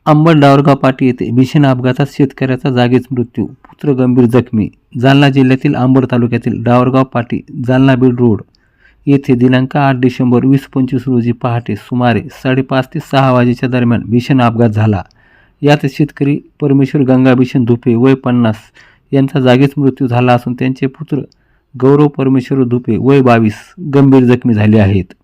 अंबड डावरगाव पाटी येथे भीषण अपघातात शेतकऱ्याचा जागीच मृत्यू, पुत्र गंभीर जखमी। जालना जिल्ह्यातील अंबड तालुक्यातील डावरगाव पाटी जालना बीड रोड येथे दिनांक 8 डिसेंबर 2025 रोजी पहाटे सुमारे 5:30 ते 6 वाजेच्या दरम्यान भीषण अपघात झाला। यात शेतकरी परमेश्वर गंगाभिषण धुपे वय 50 यांचा जागीच मृत्यू झाला असून त्यांचे पुत्र गौरव परमेश्वर धुपे वय 22 गंभीर जखमी झाले आहेत।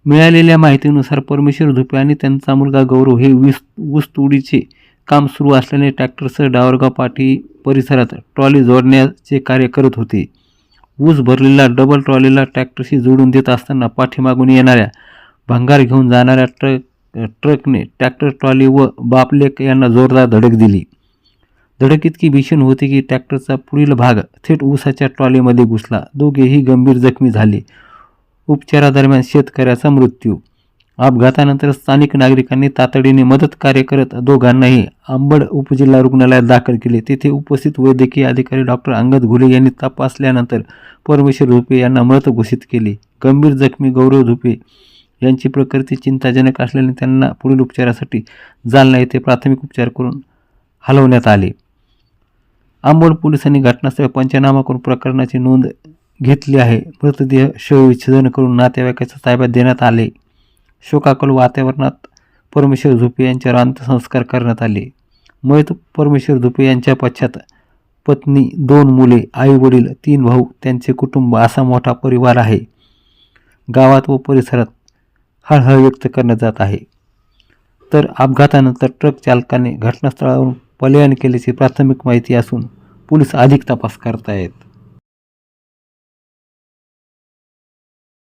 मिळालेल्या माहितीनुसार परमेश्वर धुपे आणि त्यांचा मुलगा गौरव हे ऊस तोडीचे काम सुरू असल्याने ट्रॅक्टरसह डावरगाव पाटी परिसरात ट्रॉली जोडण्याचे कार्य करत होते। ऊस भरलेला डबल ट्रॉलीला ट्रॅक्टरशी जोडून देत असताना पाठीमागून येणाऱ्या भंगार घेऊन जाणाऱ्या ट्रकने ट्रॅक्टर ट्रॉली व बापलेक यांना जोरदार धडक दिली। धडक इतकी भीषण होती की ट्रॅक्टरचा पुढील भाग थेट ऊसाच्या ट्रॉलीमध्ये घुसला। दोघेही गंभीर जखमी झाले। उपचारादरम्यान शेतकऱ्याचा मृत्यू। अपघातानंतर स्थानिक नागरिकांनी तातडीने मदत कार्य करत दोघांनाही अंबड उपजिल्हा रुग्णालयात दाखल केले। तेथे उपस्थित वैद्यकीय अधिकारी डॉक्टर अंगद घुले यांनी तपासल्यानंतर परमेश्वर धुपे यांना मृत घोषित केले। गंभीर जखमी गौरव धुपे यांची प्रकृती चिंताजनक असल्याने त्यांना पुढील उपचारासाठी जालना येथे प्राथमिक उपचार करून हलवण्यात आले। अंबड पोलिसांनी घटनास्थळी पंचनामा करून प्रकरणाची नोंद घेतली आहे। मृतदेह शवविच्छेदन करून नातेवाईकाच्या ताब्यात देण्यात आले। शोकाकुल वातावरणात परमेश्वर धुपे यांच्यावर अंत्यसंस्कार करण्यात आले। मयत परमेश्वर धुपे यांच्या पश्चात पत्नी, 2 मुले, आई वडील, 3 भाऊ, त्यांचे कुटुंब असा मोठा परिवार आहे। गावात व परिसरात हळहळ व्यक्त करण्यात जात आहे। तर अपघातानंतर ट्रक चालकाने घटनास्थळावरून पलायन केल्याची प्राथमिक माहिती असून पोलीस अधिक तपास करत आहेत।